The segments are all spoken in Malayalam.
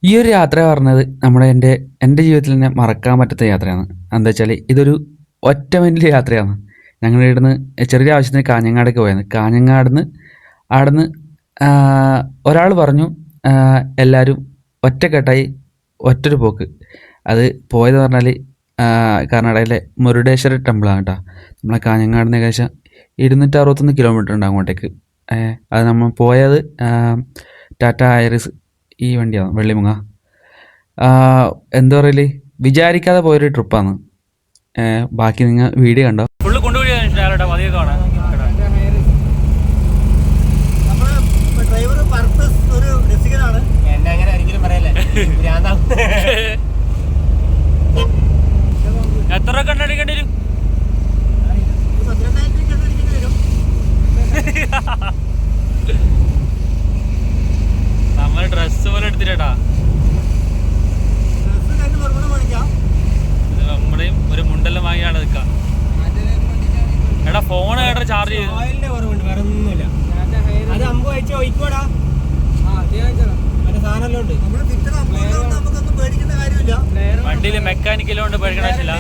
ഈ ഒരു യാത്ര പറഞ്ഞത് എൻ്റെ ജീവിതത്തിൽ തന്നെ മറക്കാൻ പറ്റാത്ത യാത്രയാണ്. എന്താ വെച്ചാൽ ഇതൊരു ഒറ്റ മിനിറ്റ് യാത്രയാണ്. ഞങ്ങൾ ഇവിടുന്ന് ചെറിയൊരു ആവശ്യത്തിന് കാഞ്ഞങ്ങാടേക്ക് പോയത്. കാഞ്ഞങ്ങാടുന്ന് അവിടുന്ന് ഒരാൾ പറഞ്ഞു എല്ലാവരും ഒറ്റക്കെട്ടായി ഒറ്റൊരു പോക്ക്. അത് പോയത് പറഞ്ഞാൽ കർണാടകയിലെ മുരുഡേശ്വര ടെമ്പിളാണ് കേട്ടോ. നമ്മളെ കാഞ്ഞങ്ങാട് നിന്ന് ഏകദേശം 261 കിലോമീറ്റർ ഉണ്ട് അങ്ങോട്ടേക്ക്. അത് നമ്മൾ പോയത് ടാറ്റ ഐറിസ് ഈ വണ്ടിയാണ്, വെള്ളിമുങ്ങ. എന്താ പറയല്, വിചാരിക്കാതെ പോയൊരു ട്രിപ്പാണ്. ബാക്കി നിങ്ങൾ വീഡിയോ കണ്ടോ. ഫുള്ള് കൊണ്ടുപോയി എത്ര കണ്ടടിക്കേണ്ടി വരും? നമ്മള് ഡ്രസ് പോലെ എടുത്തിട്ടാ. നമ്മുടെയും ഒരു മുണ്ടെല്ലാം വാങ്ങിയാണ് നിൽക്കാം. എടാ ഫോൺ കേട്ടാ ചാർജ് ചെയ്ത് വണ്ടിയില് മെക്കാനിക്കലോണ്ട് പേടിക്കണ ആവശ്യമില്ല.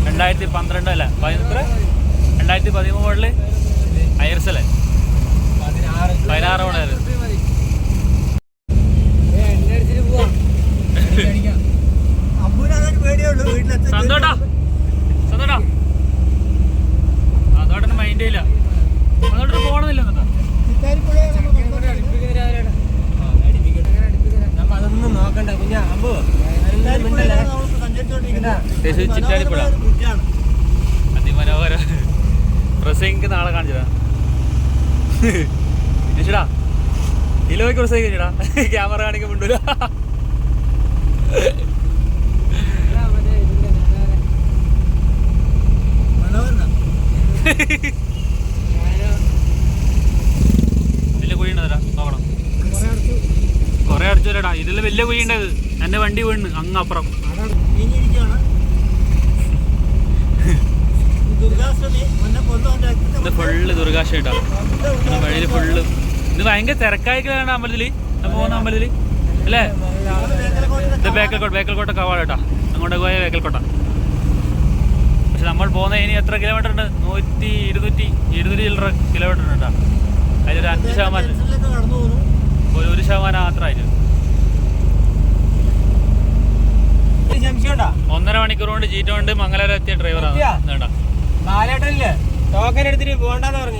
2012 അല്ല 2013 ഐറിസ് അല്ലേ, 16 കൊണ്ടായിരുന്നു. സന്തോട്ടാ സന്തോട്ടാ അതോട്ടൊന്നും മൈൻഡ് ഇല്ല, അതോട്ട് പോകണമെന്നില്ല. അതൊന്നും നോക്കണ്ട കുഞ്ഞാ. ചിറ്റാലിപ്പുഴ അതിമനോഹര പ്രസംഗിക്ക് നാളെ കാണിച്ചതാ. ചേച്ചിടാ കിലോയ്ക്ക് പ്രസംഗിച്ചിടാ, ക്യാമറ കാണിക്കുമ്പോണ്ടല്ലോ. വലിയ കുഴി ഉണ്ടോ നോക്കണം. കൊറേ അടിച്ചോടാ, ഇതില് വലിയ കുഴി ഉണ്ടായത്. എന്റെ വണ്ടി വീണ് അങ്ങ് അപ്പുറം. ഇത് ഫുള്ള് ദുർഗാക്ഷേട്ടാ. വഴിയില് ഫുള്ള് ഇത് ഭയങ്കര തിരക്കായിട്ടാണ് അമ്പലത്തില്, പോകുന്ന അമ്പലത്തില് അല്ലേ. ഇത് ബേക്കൽക്കോട്ട കവാടട്ടാ, അങ്ങോട്ട് പോയ ബേക്കൽക്കോട്ട. പക്ഷെ നമ്മൾ പോകുന്ന ഇനി എത്ര കിലോമീറ്റർ ഉണ്ട്? 200 ചില്ലറ കിലോമീറ്റർ ഉണ്ട് കേട്ടോ. അതിലൊരു 5% 1% മാത്രമായിട്ട് 1.5 മണിക്കൂർ കൊണ്ട് ജീറ്റ കൊണ്ട് മംഗലാപുരം എത്തിയ ഡ്രൈവറാണ്. ടോക്കൻ എടുത്തിട്ട് പോകണ്ടെന്ന് പറഞ്ഞു.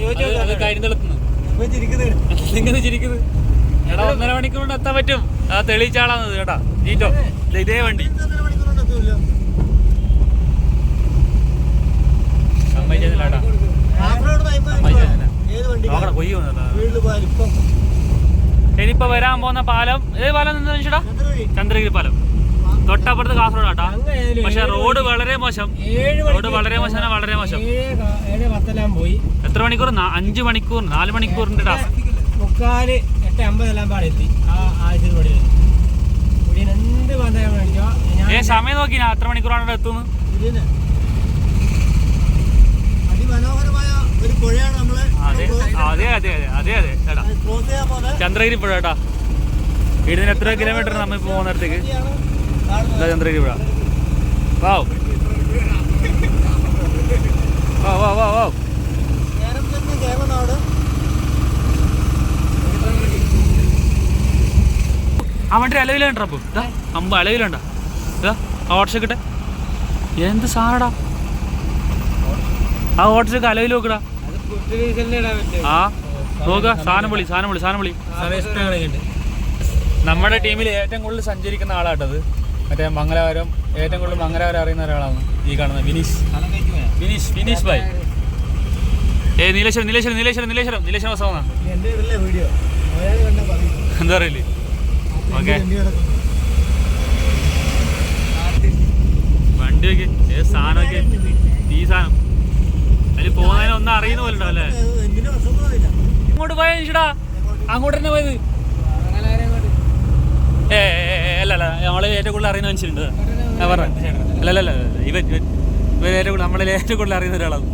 ചിരിക്കുന്നത് എടാ, 1.5 മണിക്കൂർ കൊണ്ട് എത്താൻ പറ്റും. ആ തെളിയിച്ചാളാന്നത് കേട്ടാ ജീറ്റോ. ഇതേ വണ്ടി സമ്മതിച്ചതില്ലാട്ടാ. ഇനിയിപ്പോ വരാൻ പോകുന്ന പാലം ഏത് പാലം നിന്ന് വെച്ചിട്ടാ? ചന്ദ്രഗിരി പാലം. തൊട്ടപ്പുറത്ത് കാസർഗോഡ് ആട്ടാ. പക്ഷെ റോഡ് വളരെ മോശം. വളരെ മോശം. പോയി. എത്ര മണിക്കൂർ? 5 മണിക്കൂർ 4 മണിക്കൂറിന്റെ ടാസ്ക്. 8:50 എന്ത് സമയം നോക്കി ഞാൻ എത്ര മണിക്കൂറാണ് എത്തുന്നത്. അതെ ചേട്ടാ, ചന്ദ്രഗിരി പുഴ കേട്ടാ. ഇതിന് എത്ര കിലോമീറ്റർ നമ്മൾ പോകുന്നിടത്തേക്ക്? ചന്ദ്രഗിരി പുഴ. വാവ് വാ വാ വാ വാ. ആ വണ്ടി അലവിലുണ്ടോ? അപ്പൊ അമ്പ അലവിലുണ്ടോ? ഓട്ടോഷക്കിട്ടെ എന്ത് സാധനടാ ആ ഓട്ടോഷക്ക് അലവിൽ നോക്കടാ. ആ നോക്ക, സാധനം വിളി. നമ്മുടെ ടീമിൽ ഏറ്റവും കൂടുതൽ സഞ്ചരിക്കുന്ന ആളാട്ടത്. മറ്റേ മംഗലാപുരം, ഏറ്റവും കൂടുതൽ മംഗലാപുരം അറിയുന്ന ഒരാളാണ് ഈ കാണുന്ന വിനീഷ് ഭായ്. നീലേശ്വരം ബസ്സാണ്. എന്താ പറയില്ലേ? ഓക്കെ, വണ്ടി വെക്ക്. ഏത് സാധനമൊക്കെ ഈ സാധനം അതിൽ പോകുന്നതിന് ഒന്നും അറിയുന്ന പോലെ ഉണ്ടാവും അല്ലേ? അങ്ങോട്ട് പോയാ ചേട്ടാ, അങ്ങോട്ട് തന്നെ പോയത്. അല്ല നമ്മള് ഏറ്റവും കൂടുതൽ അറിയുന്ന മനുഷ്യരുണ്ട്. ഞാൻ പറഞ്ഞു അല്ലല്ല, ഇവൻ ഏറ്റവും കൂടുതൽ നമ്മളെ ഏറ്റവും കൂടുതൽ അറിയുന്ന ഒരാളാണ്.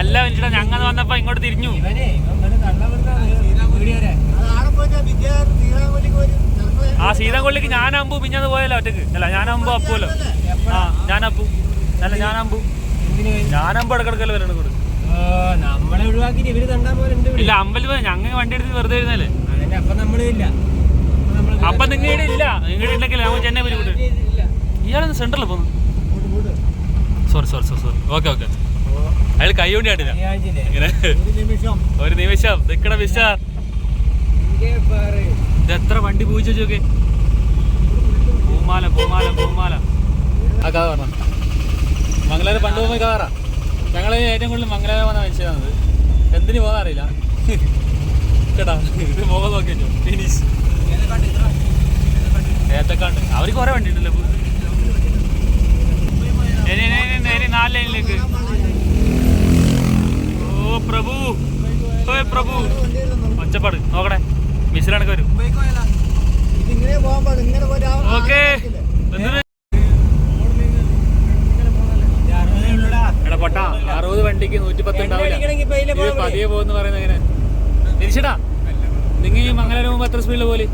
അല്ല വെച്ചിട്ടാ ഞങ്ങൾ വന്നപ്പോ ഇങ്ങോട്ട് തിരിഞ്ഞു. ആ സീതാകൊള്ളിക്ക് ഞാനമ്പു പിഞ്ഞത് പോയല്ലോ ഒറ്റക്ക്. അല്ല ഞാനമ്പു അപ്പുമല്ലോ. ആ ഞാനപ്പു അല്ല ഞാനമ്പു ഇടക്കിടക്കല്ല വരണം കൂടെ. നമ്മളെ ഒഴിവാക്കിട്ട് ഇവര് തണ്ടാൻ പോലെ ഇല്ല അമ്പലം പോയി ഞങ്ങൾ വണ്ടി എടുത്ത് വെറുതെ ഇരുന്നല്ലേ. അപ്പൊ നമ്മളില്ല. അപ്പൊ നിങ്ങളുടെ ഇല്ല നിങ്ങളുടെ ഉണ്ടെങ്കിൽ നമ്മൾ ചെന്നൈ വരും കൂടെ. ഇയാളൊന്ന് സെന്ററിൽ പോന്നു. സോറി ഓക്കെ അയാൾ കൈ കൊണ്ട് ആട്ടില്ല. ഒരു നിമിഷം നിക്കട വിശാർ. ഇത് എത്ര വണ്ടി പൂജിച്ചു നോക്കെ. പൂമാല ആ കഥ പറഞ്ഞ മംഗലാപുരം പണ്ട് പോകുമ്പോൾ കഥ പറ. ഞങ്ങൾ ഏറ്റവും കൂടുതൽ മംഗലാപുരം വന്ന മനുഷ്യനാണത്. എന്തിനു പോകാൻ അറിയില്ല കേട്ടാ. ഇത് മുഖം നോക്കി വെച്ചോ. ഫിനിഷ് ഏത്തക്കാണ്ട് അവർക്ക് കുറെ വണ്ടി ഉണ്ടല്ലോ. ഇനി 4 ലൈനിലേക്ക്. ഓ പ്രഭു ഒച്ചപ്പാട് നോക്കട്ടെ. മിസ്സിലാണൊക്കെ വരും. ഓക്കെ എടാ പൊട്ടാ 60 വണ്ടിക്ക് 110 ഉണ്ടാവില്ല. പതിയെ പോകുന്ന പറയുന്നത് എങ്ങനെ തിരിച്ചടാ. നിങ്ങൾ ഈ മംഗലാപുരം പോകുമ്പോൾ എത്ര സ്പീഡിൽ പോലെ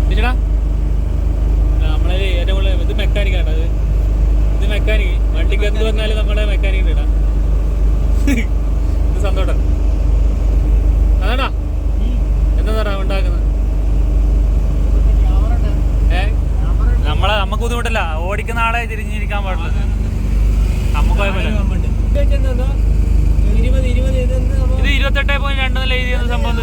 തിരിച്ചടാ. നമ്മളെ ഏറ്റവും കൂടുതൽ ഇത് മെക്കാനിക്കാണ്. ഇത് മെക്കാനിക്ക് വണ്ടിക്ക് എന്ത് വന്നാലും നമ്മുടെ മെക്കാനിക്കിന് ഇടാം. ഇത് സന്തോഷം അതാടാ. എന്താ ഉണ്ടാക്കുന്നത്? നമുക്ക് ബുദ്ധിമുട്ടല്ല. ഓടിക്കുന്ന ആളെ തിരിഞ്ഞിരിക്കാൻ പാടുള്ളത്. നമുക്ക് കുഴപ്പമില്ല. ഇത് 28.2 എഴുതിയ സംഭവം.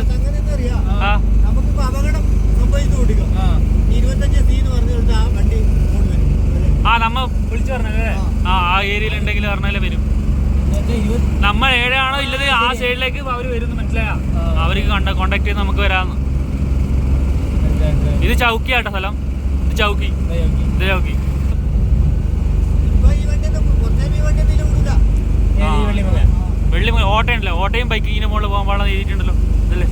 ആ നമ്മ വിളിച്ചു പറഞ്ഞല്ലേ. ആ ഏരിയയിൽ ഉണ്ടെങ്കിൽ പറഞ്ഞാലേ വരും. നമ്മൾ ഏഴാണോ ഇല്ലത് ആ സൈഡിലേക്ക് അവർ വരുന്നു. മനസ്സിലായ അവർക്ക് കോണ്ടാക്ട് ചെയ്ത് നമുക്ക് വരാമെന്ന്. ഇത് ചൗക്കിയാട്ടോ സ്ഥലം. ഇത് ചൗക്കി. വെള്ളി ഓട്ടയുണ്ടല്ലോ. ഓട്ടയും ബൈക്ക് ഇതിന്റെ മുകളിൽ പോകാൻ പാടാന്ന് എഴുതിയിട്ടുണ്ടല്ലോ. ഇതല്ലേ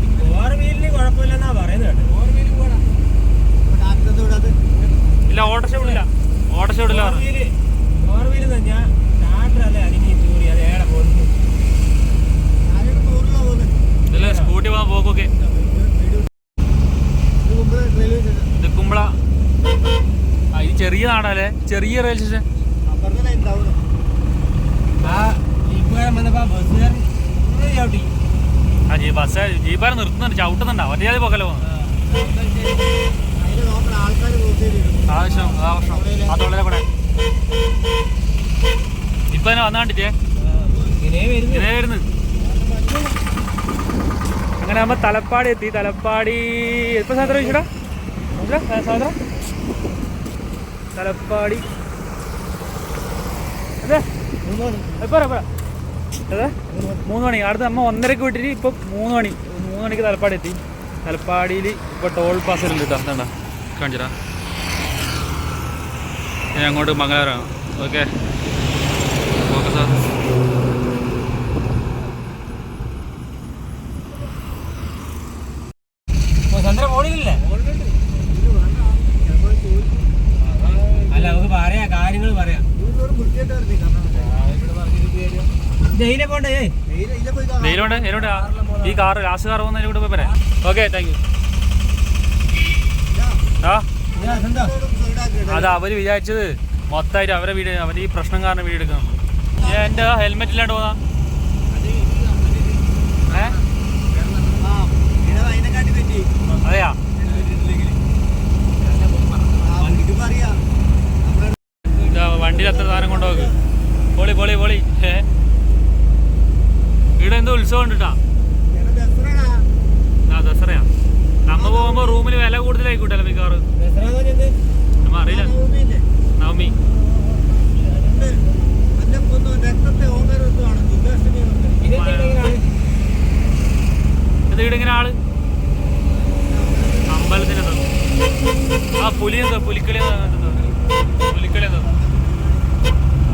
ഇല്ല ഓട്ടോറിക്ഷ വിടില്ല. ഇതല്ലേ സ്കൂട്ടി പോകാൻ പോക്കൊക്കെ. ഇത് കുമ്പള. ഇത് ചെറിയ നാടല്ലേ. ചെറിയ റെയിൽവേ സ്റ്റേഷൻ. ബസ് ജീപ്പാരെ നിർത്തുന്നുണ്ട്. ചവിട്ടുന്നുണ്ടാ ഒറ്റയാതി പോക്കല്ലേ പോകുന്നത്. ആവശ്യം അതുള്ള കൂടെ ഇപ്പൊ തന്നെ വന്നാണ്ടിട്ടേ ഇങ്ങനെ വരുന്നു. അങ്ങനെ ആകുമ്പോ തലപ്പാടി എത്തി. തലപ്പാടി എപ്പോ സാധനം ചോദിച്ചടാ സാധനം തലപ്പാടി അതെ എപ്പോഴാ അതെ 3 മണി. അടുത്ത് അമ്മ 1:30 വിട്ടിട്ട് ഇപ്പൊ 3 മണിക്ക് തലപ്പാടി എത്തി. തലപ്പാടിയിൽ ഇപ്പൊ ടോൾ പാസ് ഉണ്ട് കേട്ടോ. എന്താ കാണിച്ചടാ. ഇനി അങ്ങോട്ട് മംഗലാപുരമാണ്. Okay sir. അല്ല നമുക്ക് പറയാ കാര്യങ്ങൾ പറയാം. ഈ കാറ് ലാസ്റ്റ് കാർ പോകുന്നതിന് കൂടെ പോയി പറയാം. Okay thank you. അത് അവര് വിചാരിച്ചത് മൊത്തമായിട്ട് അവരെ വീട് അവർ ഈ പ്രശ്നം കാരണം വീട് എടുക്കണം. ഞാൻ എൻ്റെ ഹെൽമെറ്റ് ഇല്ലാണ്ട് പോന്നാ അതെയാ. വണ്ടിയിൽ അത്ര സാധനം കൊണ്ടുപോക്ക്. പൊളി ഇവിടെ എന്തോ ഉത്സവം ഉണ്ട് കേട്ടാ. ദസറയാ. നമ്മ പോകുമ്പോ റൂമിൽ വില കൂടുതലായിക്കോട്ടല്ലോ മിക്കവാറ്. നമ്മ അറിയില്ല. നവമി ഇത് ഇങ്ങനെ ആള് അമ്പലത്തിനെന്തോ ആ പുലി എന്തോ പുലിക്കളി എന്തോ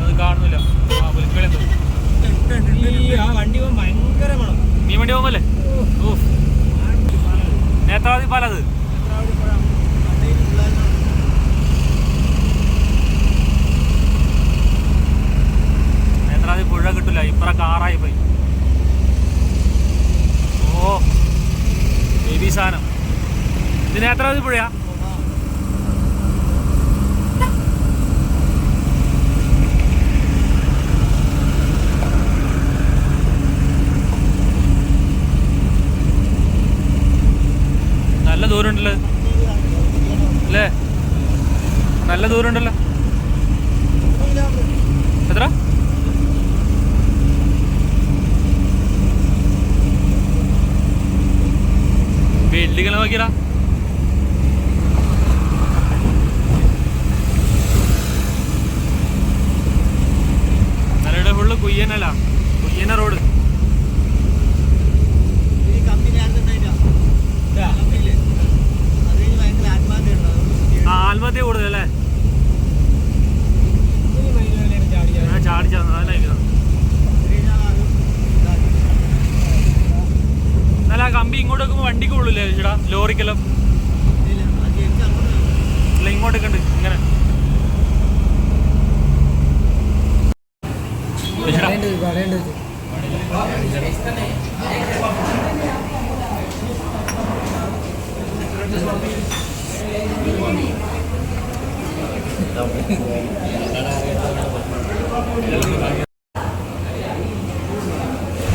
അത് കാണുന്നില്ല. ആ പുലിക്കളി എന്തോ. വണ്ടി ഭയങ്കര മണം. നീ വണ്ടി പോകുമ്പല്ലേ നേത്രാവതി പാലത്. നേത്രാവതി പുഴ പുഴ കിട്ടില്ല, ഇപ്പറ കാറായി പോയി. ഓ ബേബി സാധനം. ഇതിന് എത്ര പുഴയാ? നല്ല ദൂരം ഉണ്ടല്ലോ അല്ലേ? നല്ല ദൂരം ഉണ്ടല്ലോ. എത്ര? ബിൽഡിങ്ങനെ നോക്കിയടാ. നല്ല ഫുള്ള് കുയ്യനല്ല, കുയ്യന റോഡ്. ആത്മഹത്യ കൂടുതലല്ലേ? ചാടിച്ചാ നല്ല കമ്പി ഇങ്ങോട്ട് വെക്കുമ്പോ വണ്ടിക്ക് കൊള്ളൂല്ലേ ചേട്ടാ? ലോറിക്കെല്ലാം അല്ല ഇങ്ങോട്ടൊക്കെ ഉണ്ട് ഇങ്ങനെ.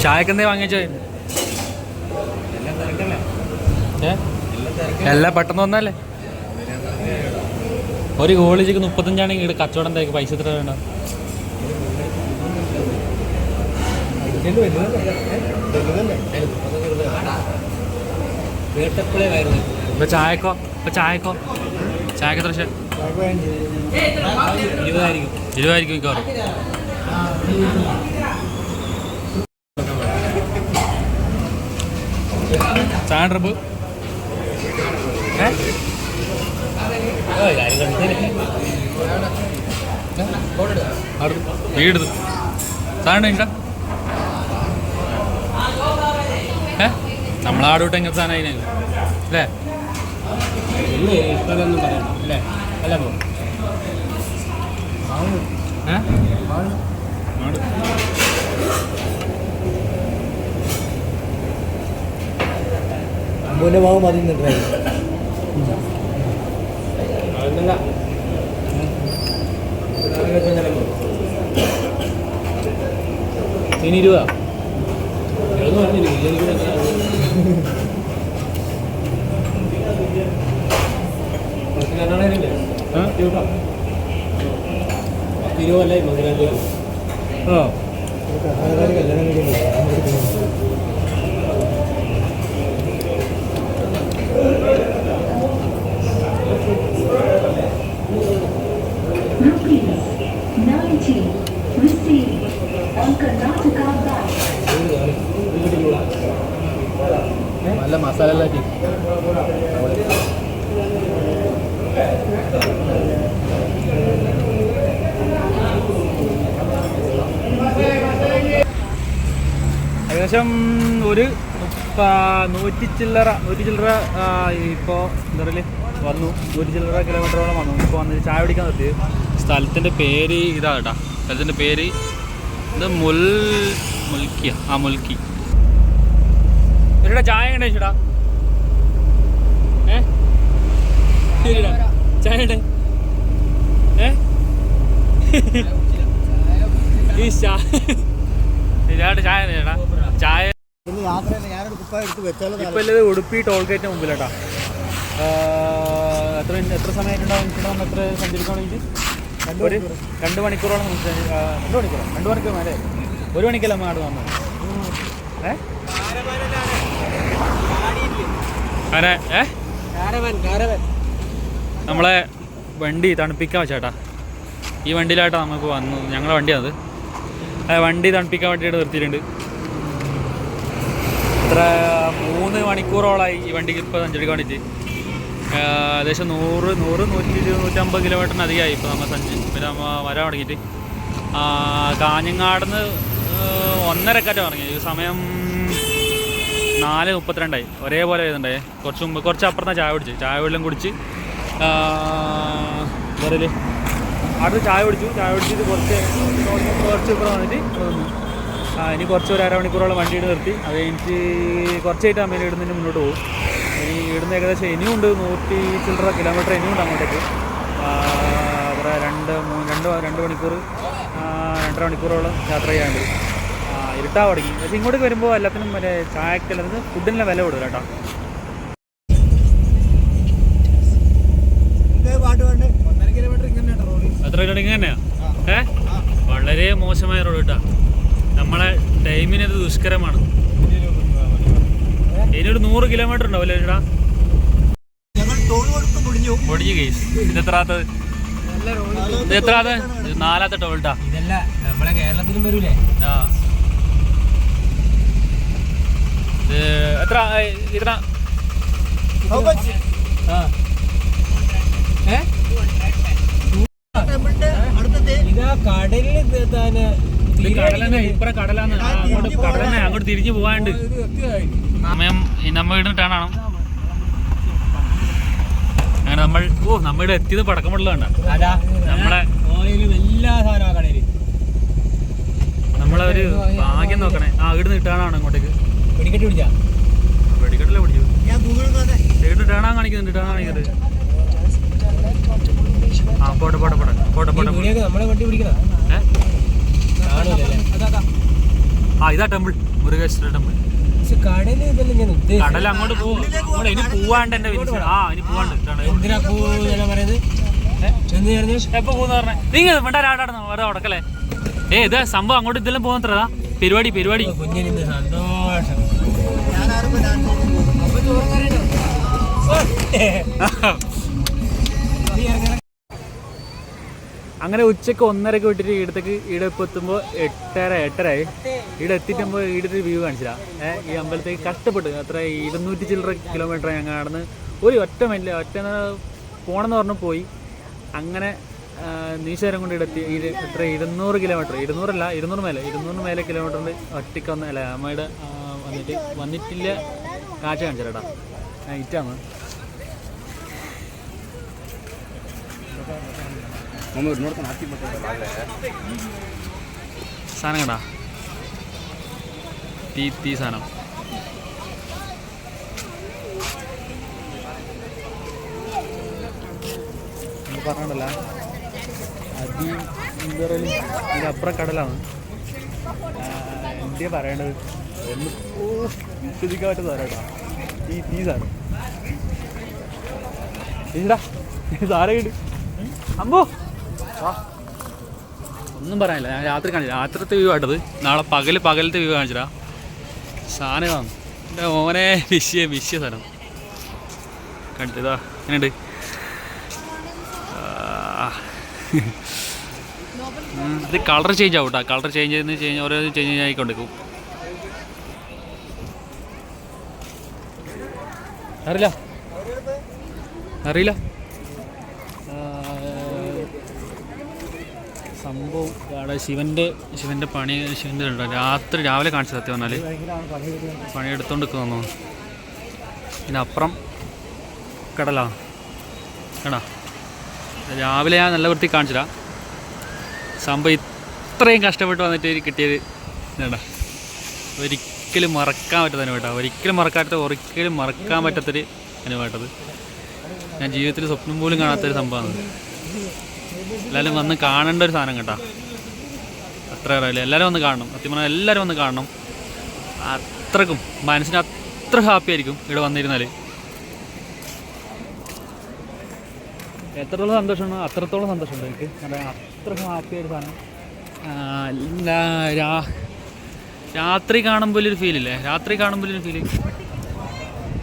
ചായക്കെന്തേ വാങ്ങിച്ചേ? എല്ലാം പെട്ടെന്ന് വന്നല്ലേ? ഒരു കോളേജിക്ക് 35ആണെങ്കിൽ ഇവിടെ കച്ചവടം എന്തായിരിക്കും? പൈസ എത്ര വേണ്ട? ഇപ്പൊ ചായക്കോ? ചായക്ക് എത്ര? 20 മിക്കവാറും. ചായ ട്രിപ്പ് വീട് സാധനം ഇല്ല. നമ്മളാടോട്ട് എങ്ങനെ സാധനം അതിനല്ലോ അല്ലേ? ഇഷ്ടമൊന്നും പറയണം അല്ലേ? അല്ല പോ അമ്പൂൻ്റെ ഭാഗം മതി നിൽക്കുന്നത്. ഇനി 20 നല്ല മസാല ഏകദേശം ഒരു 100 ചില്ലറ ഇപ്പോൾ എന്താ പറയുക വന്നു. 100 ചില്ലറ കിലോമീറ്ററോളം വന്നു. ഇപ്പോൾ വന്നിട്ട് ചായ കുടിക്കാൻ നിർത്തി. സ്ഥലത്തിൻ്റെ പേര് ഇതാ കേട്ടോ. സ്ഥലത്തിൻ്റെ പേര് ഇത് മുൽക്കിയ. മുൽക്കി. ഇവിടെ ചായ കണ്ടേ ചേട്ടാ? ചായ ഉണ്ട്. ഈ ഇതായിട്ട് ചായ ചേട്ടാ. ചായ ഇപ്പം ഇല്ലത് ഉടുപ്പി ടോൾ ഗേറ്റിന് മുമ്പിലാട്ടാ. എത്ര സമയമായിട്ടുണ്ടാവും? എത്ര സഞ്ചരിക്കുകയാണെങ്കിൽ ഒരു 2 മണിക്കൂറോളം. 2 മണിക്കൂർ മേലെ. 1 മണിക്കല്ല നമ്മൾ നാട് വന്നത്. നമ്മളെ വണ്ടി തണുപ്പിക്കാൻ വെച്ചാട്ടാ. ഈ വണ്ടിയിലായിട്ടാണ് നമുക്ക് വന്നത്. ഞങ്ങളുടെ വണ്ടിയാണത്. വണ്ടി തണുപ്പിക്കാൻ വേണ്ടിയിട്ട് നിർത്തിയിട്ടുണ്ട്. ഇത്ര 3 മണിക്കൂറോളമായി ഈ വണ്ടിക്ക് ഇപ്പോൾ സഞ്ചരിക്കാൻ വേണ്ടിയിട്ട്. ഏകദേശം 100, 120, 150 കിലോമീറ്ററിന് അധികമായി ഇപ്പോൾ നമ്മൾ വരാൻ തുടങ്ങിയിട്ട്. കാഞ്ഞങ്ങാടുന്ന് 1:30 ഇറങ്ങി. ഈ സമയം 4:32 ഒരേപോലെ വരുന്നുണ്ടായി. കുറച്ച് അപ്പുറത്താണ് ചായ കുടിച്ച്. ചായ വെള്ളം കുടിച്ച് പറയല് അടുത്ത് ചായ കുടിച്ചിട്ട് കുറച്ച് ഇപ്പുറം വന്നിട്ട് വന്നു. ഇനി കുറച്ച് ഒരു അരമണിക്കൂറോളം വണ്ടിയിട്ട് നിർത്തി. അത് കഴിഞ്ഞിട്ട് കുറച്ചായിട്ട് അമ്മേനെ ഇടുന്നതിന് മുന്നോട്ട് പോകും. ഇനി ഇടുന്ന ഏകദേശം ഇനിയും ഉണ്ട് 100 ചില്ലറ കിലോമീറ്റർ ഇനിയും ഉണ്ട് അങ്ങോട്ടേക്ക്. കുറേ 2 മണിക്കൂർ 2.5 മണിക്കൂറോളം യാത്ര ചെയ്യാണ്ട്. ഇരുട്ടാ തുടങ്ങി. പക്ഷേ ഇങ്ങോട്ടേക്ക് വരുമ്പോൾ എല്ലാത്തിനും മറ്റേ ചായക്കെല്ലാം ഫുഡിനുള്ള വില കൊടുക്കും കേട്ടോ. എത്ര കിലോമീറ്റർ തന്നെയാ? വളരെ മോശമായ റോഡ് കേട്ടാ. നമ്മളെ ടൈമിനത് ദുഷ്കരമാണ്. ഇനിയൊരു 100 കിലോമീറ്റർ ഉണ്ടാവില്ലേ ചേട്ടാ? പൊടിഞ്ഞു കേസ്. ഇതെത്രാത്തത്? ഇത് 4ാമത്തെ ടോൾട്ടാ. നമ്മളെ കേരളത്തിലും വരൂലേ? ആ എത്ര ഇത്ര അങ്ങോട്ട് തിരിഞ്ഞു പോകാണ്ട് സമയം നമ്മ ഇടുന്നിട്ടാണോ അങ്ങനെ നമ്മളിവിടെ എത്തിയത് പടക്കം വെള്ളമുണ്ട. നമ്മളൊരു ഭാഗ്യം നോക്കണേ. ഇവിടുന്ന് ഇട്ടാണോ അങ്ങോട്ടേക്ക് വെടിക്കെട്ടല്ലേ പിടിച്ചു. ഇവിടുന്ന് ടേണാൻ കാണിക്കുന്നുണ്ട്. ഇതാ ടെമ്പിൾ, മുരുകേശ്വര ടെമ്പിൾ. കടൽ അങ്ങോട്ട് പോകും. ഇനി പോവാണ്ട് എന്റെ ഇനി പോവാണ്ട്. എപ്പോ പോന്ന് പറഞ്ഞേ? നിങ്ങൾ വേണ്ടാടാടുന്നു വേറെ ഉടക്കല്ലേ? ഇത് സംഭവം അങ്ങോട്ട് ഇതെല്ലാം പോകുന്നത്രതാ പരിപാടി. അങ്ങനെ ഉച്ചക്ക് 1:30 വിട്ടിട്ട് ഇവിടെ ഇപ്പോൾ എത്തുമ്പോൾ 8:30 ഇവിടെ എത്തിയിട്ടുമ്പോൾ ഇവിടുത്തെ വ്യൂ കാണിച്ചില്ല. ഈ അമ്പലത്തേക്ക് കഷ്ടപ്പെട്ട് അത്ര 200 ചില്ലറ കിലോമീറ്റർ ഞങ്ങൾ നടന്ന് ഒറ്റ പോകണമെന്ന് പറഞ്ഞു പോയി. അങ്ങനെ നീശേരം കൊണ്ട് ഇടത്തി എത്ര 200 കിലോമീറ്റർ 200 മേലെ കിലോമീറ്ററിൻ്റെ ഒറ്റയ്ക്ക് അല്ല അമ്മയുടെ വന്നിട്ടില്ല കാഴ്ച കാണിച്ചേട്ടാ. നൈറ്റാണ്. സാധനം കണ്ടാ തീ സാധനം. പറഞ്ഞിട്ടല്ല ഇതിനപ്പുറം കടലാണ്. എന്തിനാ പറയേണ്ടത്? ഒന്ന് വിശ്വസിക്കാൻ പറ്റുന്ന സാധനം കേട്ടോ. തീ സാധനം സാരം കിട്ടും. അമ്പോ ഒന്നും പറയാനില്ല. ഞാൻ രാത്രി കാണിച്ചില്ല. രാത്രിത്തെ വ്യൂ ആയിട്ടത്. നാളെ പകലത്തെ വ്യൂ കാണിച്ചിട്ടാ. സാധനമാണ് എൻ്റെ മോനെ. വിശ്യ സാധനം കണ്ടിട്ടാ. എങ്ങനെയുണ്ട്? ഇത് കളർ ചേഞ്ച് ആവും കേട്ടോ. കളർ ചേഞ്ച് ഓരോ ചേഞ്ച് ആയിക്കൊണ്ടിരിക്കും. അറിയില്ല സംഭവം. അവിടെ ശിവൻ്റെ ഉണ്ടോ? രാവിലെ കാണിച്ചു. സത്യം പറഞ്ഞാൽ പണിയെടുത്തോണ്ട് നിൽക്കുന്നു. ഇതിനപ്പുറം കടലാണ് കേടാ. രാവിലെ ഞാൻ നല്ല വൃത്തി കാണിച്ചില്ല. സംഭവം ഇത്രയും കഷ്ടപ്പെട്ട് വന്നിട്ട് കിട്ടിയത് ഇതാ. ഒരിക്കലും മറക്കാൻ പറ്റാത്ത അനുഭവം. ഒരിക്കലും മറക്കാൻ പറ്റാത്തൊരു അനുഭവമായിട്ടത്. ഞാൻ ജീവിതത്തിൽ സ്വപ്നം പോലും കാണാത്തൊരു സംഭവമാണ്. എല്ലാവരും വന്ന് കാണേണ്ട ഒരു സാധനം കേട്ടോ. അത്ര അറിയില്ല. എല്ലാവരും വന്ന് കാണണം. സത്യം പറഞ്ഞാൽ എല്ലാവരും വന്ന് കാണണം. അത്രക്കും മനസ്സിന് അത്ര ഹാപ്പി ആയിരിക്കും ഇവിടെ വന്നിരുന്നാൽ. എത്രത്തോളം സന്തോഷമാണ് അത്രത്തോളം സന്തോഷമുണ്ട് എനിക്ക്. അത്രക്കും ഹാപ്പിയായൊരു സാധനം. രാത്രി കാണുമ്പോൾ ഒരു ഫീലില്ലേ? ഫീല്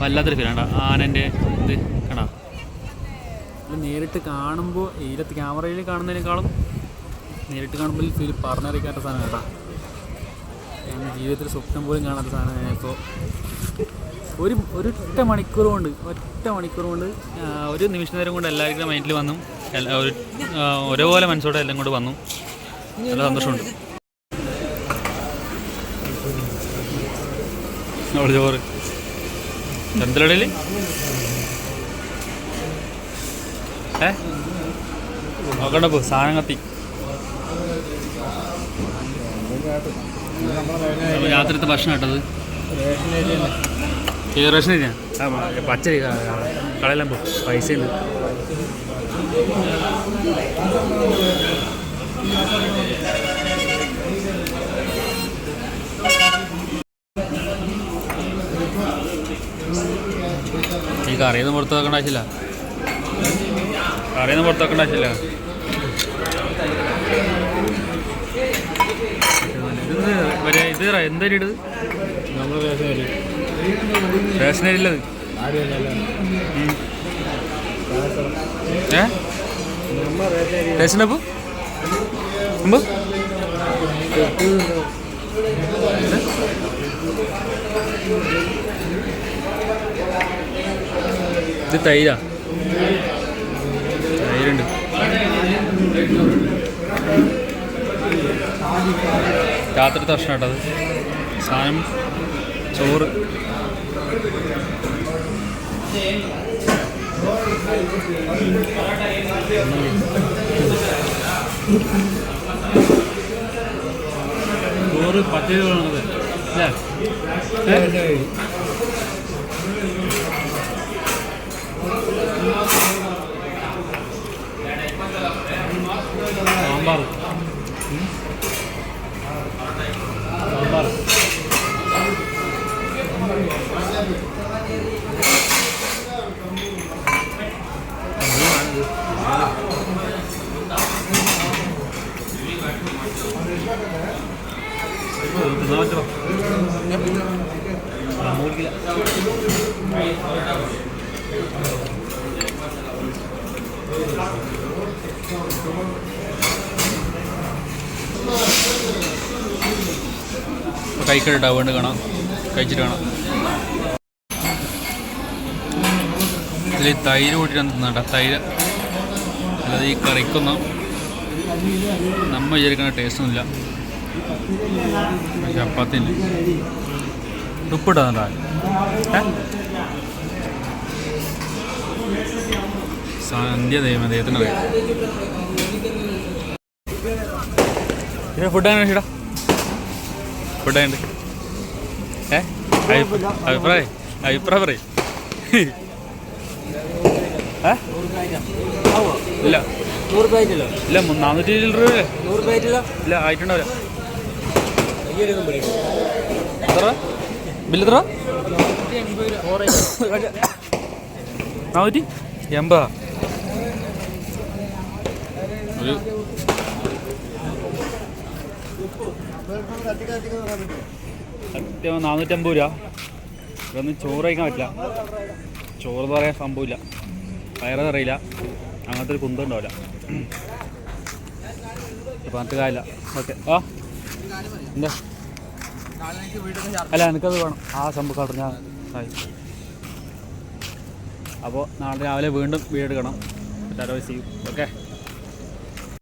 വല്ലാത്തൊരു ഫീലാണ്. ആനൻ്റെ ഇത് കാണാം. നേരിട്ട് കാണുമ്പോൾ ക്യാമറയിൽ കാണുന്നതിനേക്കാളും നേരിട്ട് കാണുമ്പോൾ ഫീൽ പറഞ്ഞറിയിക്കാത്ത സാധനം കേട്ടോ. ഞാൻ ജീവിതത്തിൽ സ്വപ്നം പോലും കാണാത്ത സാധനം. ഞാനിപ്പോൾ ഒറ്റ മണിക്കൂർ കൊണ്ട് ഒരു നിമിഷ നേരം കൊണ്ട് എല്ലാവർക്കും മൈൻഡിൽ വന്നു. ഒരേപോലെ മനസ്സോടെ എല്ലാം കൊണ്ട് വന്നു. നല്ല സന്തോഷമുണ്ട്. ചോറ് ചന്തലടയിൽ നോക്കണ്ട പോ സാധനം കത്തി. രാത്രിത്തെ ഭക്ഷണം കേട്ടത് റേഷൻ അരിയാ പച്ചരി കളയെല്ലാം പോ പൈസ ഉണ്ട്. ഈ കറിയൊന്നും പുറത്ത് വെക്കേണ്ട ആവശ്യമില്ല. കറിയൊന്നും പുറത്ത് വെക്കേണ്ട ആവശ്യമില്ല. ഇത് എന്തായാലും ഇടത് റേഷനരി ഇല്ലത്. റേഷനപ്പോ മുമ്പ് ഇത് തൈരാ. തൈരുണ്ട്. രാത്രി ഭക്ഷണം കേട്ടത് സാധനം ചോറ്. ചോറ് പച്ചരി വേണത് അല്ലേ? സാമ്പാർ സാമ്പാർ കഴിക്കട്ടോ വേണ്ട കാണാം. കഴിച്ചിട്ട് കാണാം. ഇതിൽ തൈര് കൂട്ടിയിട്ടാണ് തിന്നണ്ട. തൈര് അല്ലാതെ ഈ കറിക്കൊന്നും നമ്മ വിചാരിക്കുന്ന ടേസ്റ്റൊന്നുമില്ല. ചപ്പാത്തില്ല ഉപ്പിട്ടാ സന്ധ്യ ദൈവത്തിന് അറിയാം. ഫുഡ് അങ്ങനെ ഇടാ. ഫുഡായുണ്ട്. അഭിപ്രായം പറയും. ഇല്ല ഇല്ല 420 രൂപയല്ലേ? ഇല്ല ആയിട്ടുണ്ടാവില്ല. എത്ര ബില്ല്? എത്ര? 480. ഒരു സത്യം 450 രൂപ. ഇതൊന്നും ചോറ് കഴിക്കാൻ പറ്റില്ല. ചോറ് എന്ന് പറയാൻ സംഭവമില്ല. വയറ് അറിയില്ല. അങ്ങനത്തെ ഒരു കുന്തം ഉണ്ടാവില്ല. പറഞ്ഞിട്ട് കാര്യമില്ല. ഓക്കെ. ആ എന്താ അല്ല എനിക്കത് വേണം. ആ സംഭവം കടഞ്ഞ ആയി. അപ്പോൾ നാളെ രാവിലെ വീണ്ടും വീട് എടുക്കണം. ഓക്കെ.